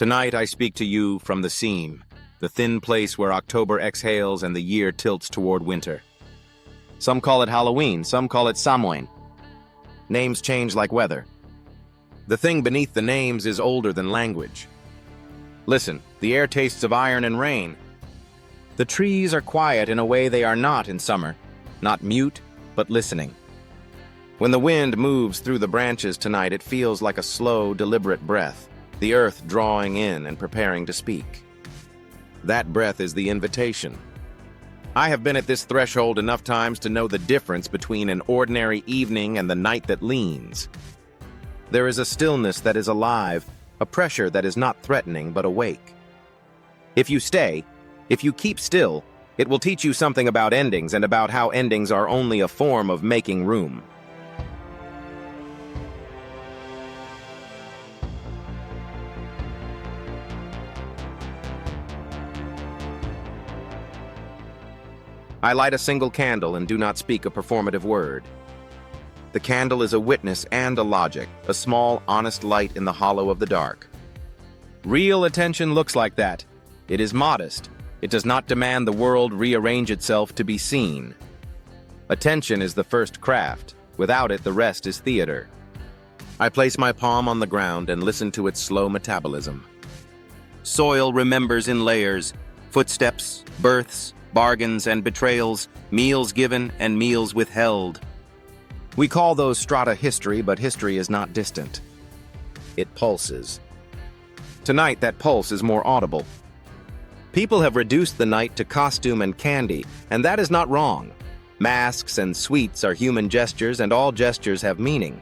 Tonight I speak to you from the seam, the thin place where October exhales and the year tilts toward winter. Some call it Halloween, some call it Samhain. Names change like weather. The thing beneath the names is older than language. Listen, the air tastes of iron and rain. The trees are quiet in a way they are not in summer, not mute, but listening. When the wind moves through the branches tonight, it feels like a slow, deliberate breath, the earth drawing in and preparing to speak. That breath is the invitation. I have been at this threshold enough times to know the difference between an ordinary evening and the night that leans. There is a stillness that is alive, a pressure that is not threatening but awake. If you stay, if you keep still, it will teach you something about endings and about how endings are only a form of making room. I light a single candle and do not speak a performative word. The candle is a witness and a logic, a small, honest light in the hollow of the dark. Real attention looks like that. It is modest. It does not demand the world rearrange itself to be seen. Attention is the first craft. Without it, the rest is theater. I place my palm on the ground and listen to its slow metabolism. Soil remembers in layers, footsteps, births, bargains and betrayals, meals given and meals withheld. We call those strata history, but history is not distant. It pulses. Tonight, that pulse is more audible. People have reduced the night to costume and candy, and that is not wrong. Masks and sweets are human gestures, and all gestures have meaning.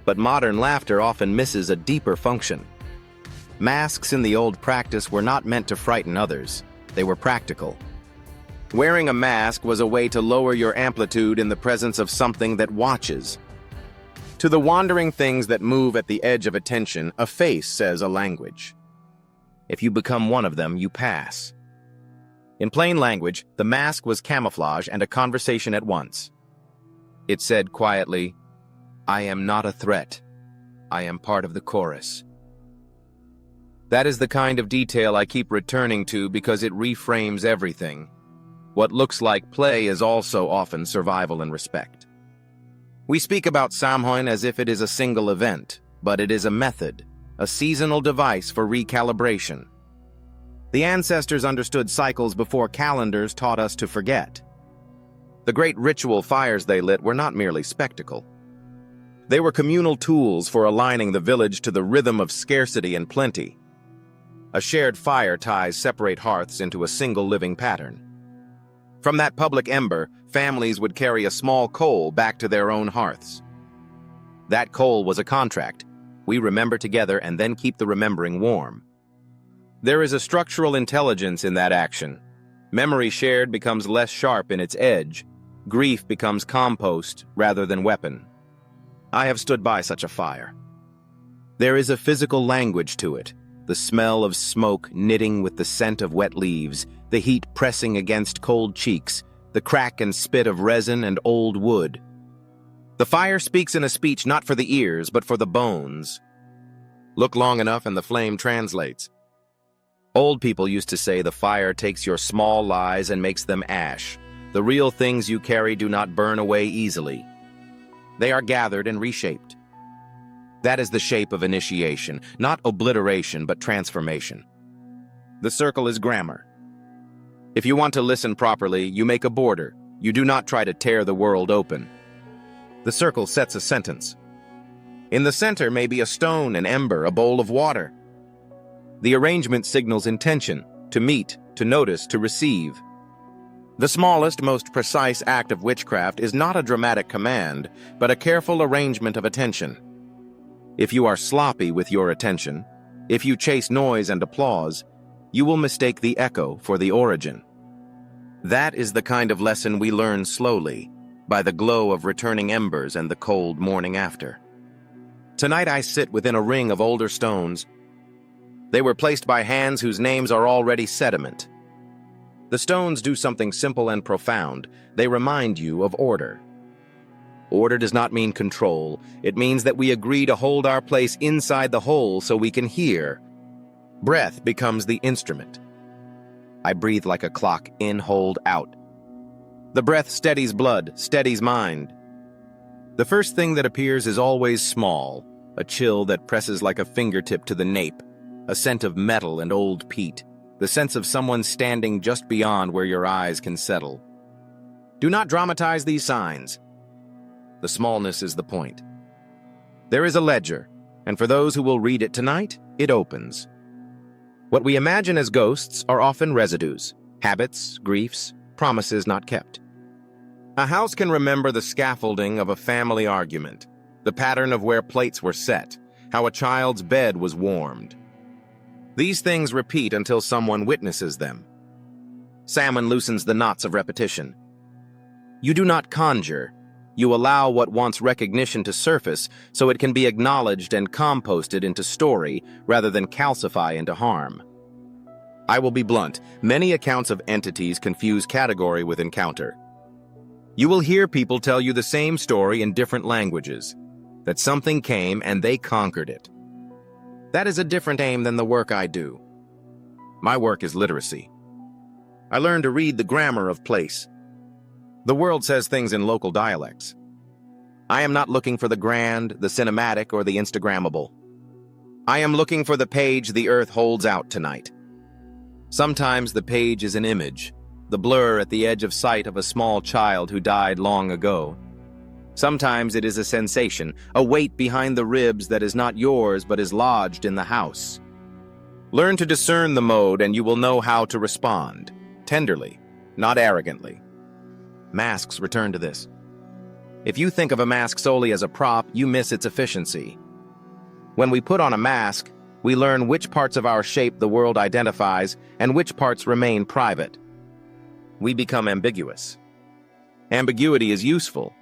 But modern laughter often misses a deeper function. Masks in the old practice were not meant to frighten others. They were practical. Wearing a mask was a way to lower your amplitude in the presence of something that watches. To the wandering things that move at the edge of attention, a face says a language. If you become one of them, you pass. In plain language, the mask was camouflage and a conversation at once. It said quietly, "I am not a threat. I am part of the chorus." That is the kind of detail I keep returning to because it reframes everything. What looks like play is also often survival and respect. We speak about Samhain as if it is a single event, but it is a method, a seasonal device for recalibration. The ancestors understood cycles before calendars taught us to forget. The great ritual fires they lit were not merely spectacle. They were communal tools for aligning the village to the rhythm of scarcity and plenty. A shared fire ties separate hearths into a single living pattern. From that public ember, families would carry a small coal back to their own hearths. That coal was a contract. We remember together and then keep the remembering warm. There is a structural intelligence in that action. Memory shared becomes less sharp in its edge. Grief becomes compost rather than weapon. I have stood by such a fire. There is a physical language to it. The smell of smoke knitting with the scent of wet leaves, the heat pressing against cold cheeks, the crack and spit of resin and old wood. The fire speaks in a speech not for the ears, but for the bones. Look long enough and the flame translates. Old people used to say the fire takes your small lies and makes them ash. The real things you carry do not burn away easily. They are gathered and reshaped. That is the shape of initiation, not obliteration, but transformation. The circle is grammar. If you want to listen properly, you make a border. You do not try to tear the world open. The circle sets a sentence. In the center may be a stone, an ember, a bowl of water. The arrangement signals intention, to meet, to notice, to receive. The smallest, most precise act of witchcraft is not a dramatic command, but a careful arrangement of attention. If you are sloppy with your attention, if you chase noise and applause, you will mistake the echo for the origin. That is the kind of lesson we learn slowly, by the glow of returning embers and the cold morning after. Tonight I sit within a ring of older stones. They were placed by hands whose names are already sediment. The stones do something simple and profound. They remind you of order. Order does not mean control. It means that we agree to hold our place inside the whole so we can hear. Breath becomes the instrument. I breathe like a clock, in, hold, out. The breath steadies blood, steadies mind. The first thing that appears is always small, a chill that presses like a fingertip to the nape, a scent of metal and old peat, the sense of someone standing just beyond where your eyes can settle. Do not dramatize these signs. The smallness is the point. There is a ledger, and for those who will read it tonight, it opens. What we imagine as ghosts are often residues, habits, griefs, promises not kept. A house can remember the scaffolding of a family argument, the pattern of where plates were set, how a child's bed was warmed. These things repeat until someone witnesses them. Samhain loosens the knots of repetition. You do not conjure. You allow what wants recognition to surface so it can be acknowledged and composted into story rather than calcify into harm. I will be blunt. Many accounts of entities confuse category with encounter. You will hear people tell you the same story in different languages, that something came and they conquered it. That is a different aim than the work I do. My work is literacy. I learn to read the grammar of place. The world says things in local dialects. I am not looking for the grand, the cinematic, or the Instagrammable. I am looking for the page the earth holds out tonight. Sometimes the page is an image, the blur at the edge of sight of a small child who died long ago. Sometimes it is a sensation, a weight behind the ribs that is not yours but is lodged in the house. Learn to discern the mode and you will know how to respond, tenderly, not arrogantly. Masks return to this. If you think of a mask solely as a prop, you miss its efficiency. When we put on a mask, we learn which parts of our shape the world identifies and which parts remain private. We become ambiguous. Ambiguity is useful.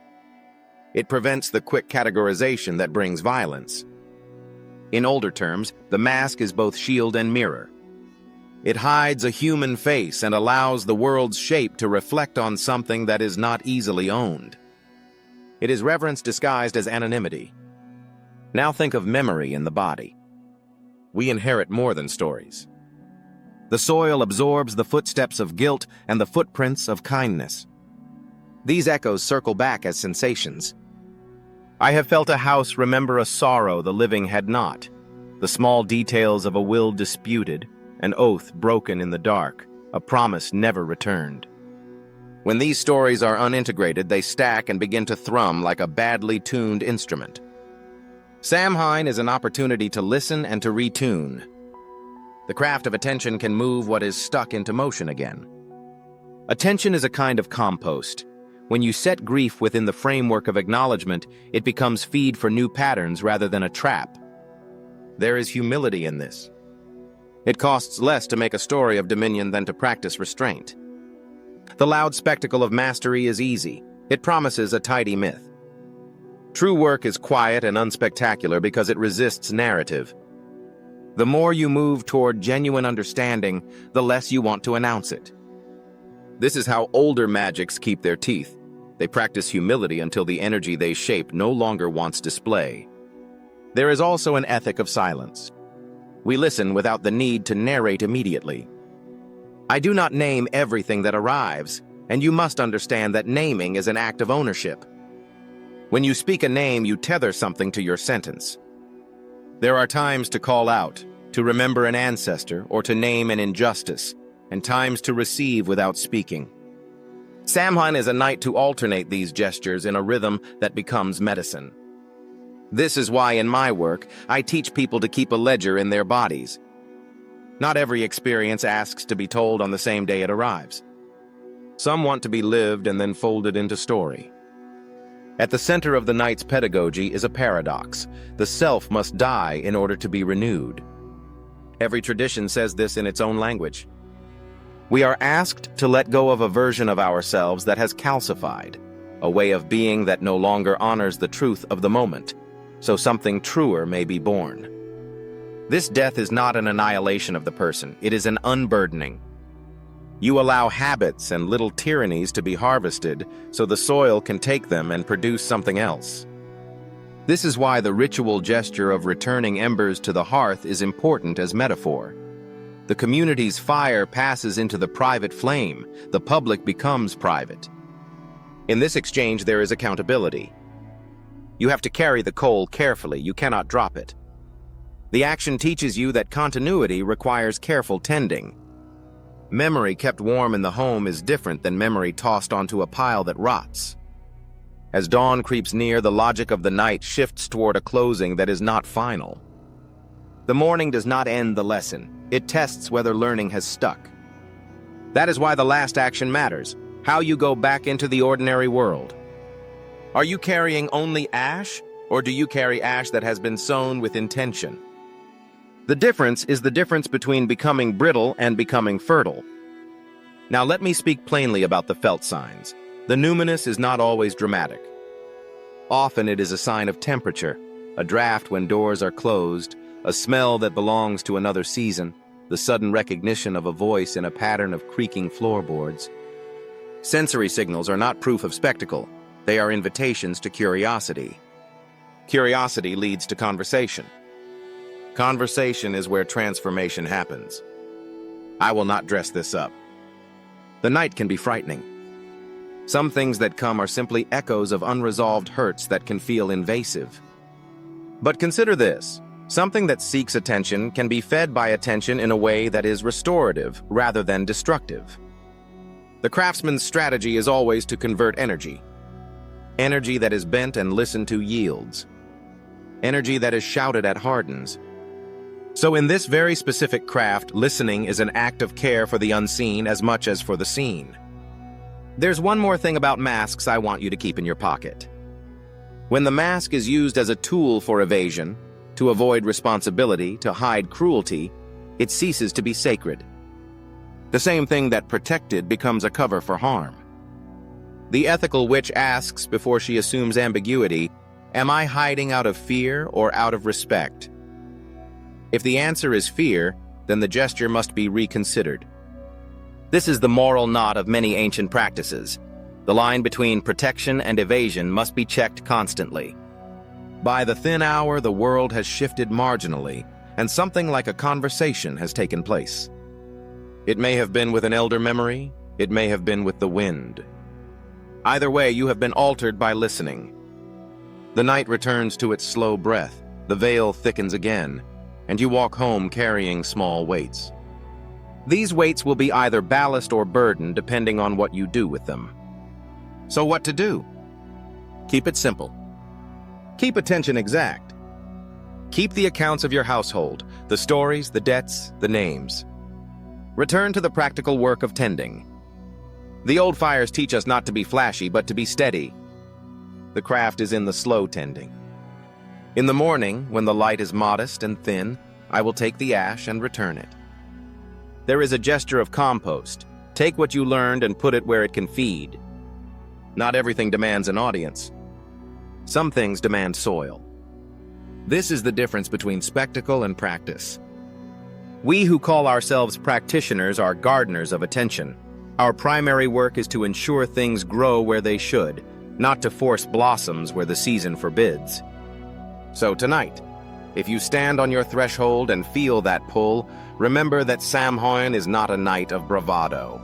It prevents the quick categorization that brings violence. In older terms, the mask is both shield and mirror. It hides a human face and allows the world's shape to reflect on something that is not easily owned. It is reverence disguised as anonymity. Now think of memory in the body. We inherit more than stories. The soil absorbs the footsteps of guilt and the footprints of kindness. These echoes circle back as sensations. I have felt a house remember a sorrow the living had not, the small details of a will disputed, an oath broken in the dark, a promise never returned. When these stories are unintegrated, they stack and begin to thrum like a badly tuned instrument. Samhain is an opportunity to listen and to retune. The craft of attention can move what is stuck into motion again. Attention is a kind of compost. When you set grief within the framework of acknowledgement, it becomes feed for new patterns rather than a trap. There is humility in this. It costs less to make a story of dominion than to practice restraint. The loud spectacle of mastery is easy. It promises a tidy myth. True work is quiet and unspectacular because it resists narrative. The more you move toward genuine understanding, the less you want to announce it. This is how older magics keep their teeth. They practice humility until the energy they shape no longer wants display. There is also an ethic of silence. We listen without the need to narrate immediately. I do not name everything that arrives, and you must understand that naming is an act of ownership. When you speak a name, you tether something to your sentence. There are times to call out, to remember an ancestor, or to name an injustice, and times to receive without speaking. Samhain is a night to alternate these gestures in a rhythm that becomes medicine. This is why in my work, I teach people to keep a ledger in their bodies. Not every experience asks to be told on the same day it arrives. Some want to be lived and then folded into story. At the center of the night's pedagogy is a paradox. The self must die in order to be renewed. Every tradition says this in its own language. We are asked to let go of a version of ourselves that has calcified, a way of being that no longer honors the truth of the moment, so something truer may be born. This death is not an annihilation of the person, it is an unburdening. You allow habits and little tyrannies to be harvested so the soil can take them and produce something else. This is why the ritual gesture of returning embers to the hearth is important as metaphor. The community's fire passes into the private flame. The public becomes private. In this exchange, there is accountability. You have to carry the coal carefully. You cannot drop it. The action teaches you that continuity requires careful tending. Memory kept warm in the home is different than memory tossed onto a pile that rots. As dawn creeps near, the logic of the night shifts toward a closing that is not final. The morning does not end the lesson. It tests whether learning has stuck. That is why the last action matters, how you go back into the ordinary world. Are you carrying only ash, or do you carry ash that has been sown with intention? The difference is the difference between becoming brittle and becoming fertile. Now let me speak plainly about the felt signs. The numinous is not always dramatic. Often it is a sign of temperature, a draft when doors are closed, a smell that belongs to another season, the sudden recognition of a voice in a pattern of creaking floorboards. Sensory signals are not proof of spectacle. They are invitations to curiosity. Curiosity leads to conversation. Conversation is where transformation happens. I will not dress this up. The night can be frightening. Some things that come are simply echoes of unresolved hurts that can feel invasive. But consider this. Something that seeks attention can be fed by attention in a way that is restorative rather than destructive. The craftsman's strategy is always to convert energy. Energy that is bent and listened to yields. Energy that is shouted at hardens. So in this very specific craft, listening is an act of care for the unseen as much as for the seen. There's one more thing about masks I want you to keep in your pocket. When the mask is used as a tool for evasion, to avoid responsibility, to hide cruelty, it ceases to be sacred. The same thing that protected becomes a cover for harm. The ethical witch asks before she assumes ambiguity, am I hiding out of fear or out of respect? If the answer is fear, then the gesture must be reconsidered. This is the moral knot of many ancient practices. The line between protection and evasion must be checked constantly. By the thin hour, the world has shifted marginally, and something like a conversation has taken place. It may have been with an elder memory, it may have been with the wind. Either way, you have been altered by listening. The night returns to its slow breath, the veil thickens again, and you walk home carrying small weights. These weights will be either ballast or burden depending on what you do with them. So what to do? Keep it simple. Keep attention exact. Keep the accounts of your household, the stories, the debts, the names. Return to the practical work of tending. The old fires teach us not to be flashy, but to be steady. The craft is in the slow tending. In the morning, when the light is modest and thin, I will take the ash and return it. There is a gesture of compost. Take what you learned and put it where it can feed. Not everything demands an audience. Some things demand soil. This is the difference between spectacle and practice. We who call ourselves practitioners are gardeners of attention. Our primary work is to ensure things grow where they should, not to force blossoms where the season forbids. So tonight, if you stand on your threshold and feel that pull, remember that Samhain is not a night of bravado.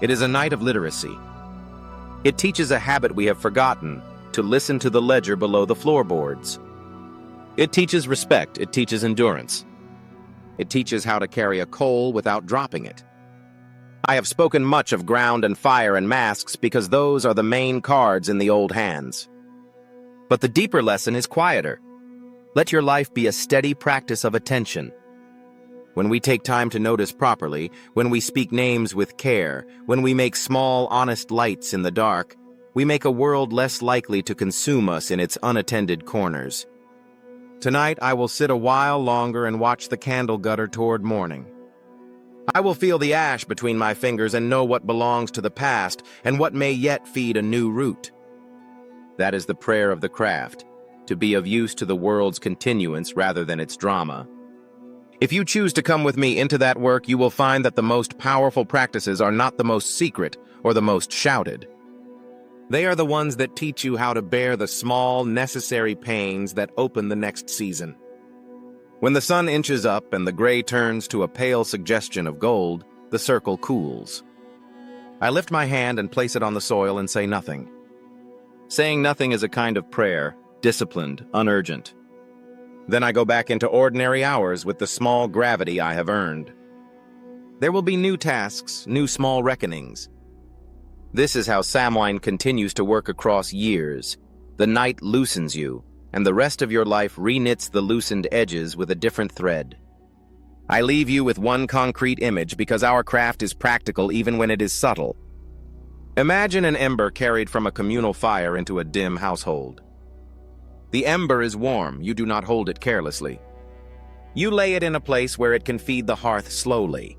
It is a night of literacy. It teaches a habit we have forgotten, to listen to the ledger below the floorboards. It teaches respect, it teaches endurance. It teaches how to carry a coal without dropping it. I have spoken much of ground and fire and masks because those are the main cards in the old hands. But the deeper lesson is quieter. Let your life be a steady practice of attention. When we take time to notice properly, when we speak names with care, when we make small, honest lights in the dark, we make a world less likely to consume us in its unattended corners. Tonight, I will sit a while longer and watch the candle gutter toward morning. I will feel the ash between my fingers and know what belongs to the past and what may yet feed a new root. That is the prayer of the craft, to be of use to the world's continuance rather than its drama. If you choose to come with me into that work, you will find that the most powerful practices are not the most secret or the most shouted. They are the ones that teach you how to bear the small, necessary pains that open the next season. When the sun inches up and the gray turns to a pale suggestion of gold, the circle cools. I lift my hand and place it on the soil and say nothing. Saying nothing is a kind of prayer, disciplined, unurgent. Then I go back into ordinary hours with the small gravity I have earned. There will be new tasks, new small reckonings. This is how Samhain continues to work across years. The night loosens you, and the rest of your life reknits the loosened edges with a different thread. I leave you with one concrete image because our craft is practical even when it is subtle. Imagine an ember carried from a communal fire into a dim household. The ember is warm, you do not hold it carelessly. You lay it in a place where it can feed the hearth slowly.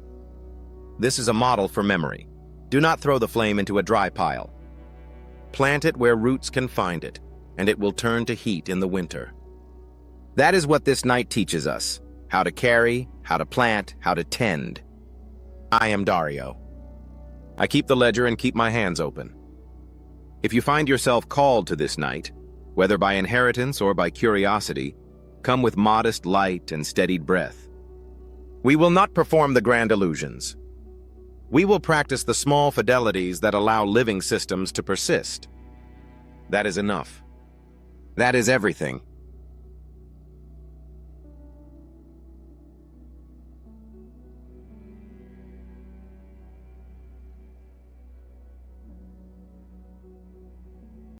This is a model for memory. Do not throw the flame into a dry pile. Plant it where roots can find it, and it will turn to heat in the winter. That is what this night teaches us: how to carry, how to plant, how to tend. I am Dario. I keep the ledger and keep my hands open. If you find yourself called to this night, whether by inheritance or by curiosity, come with modest light and steadied breath. We will not perform the grand illusions. We will practice the small fidelities that allow living systems to persist. That is enough. That is everything.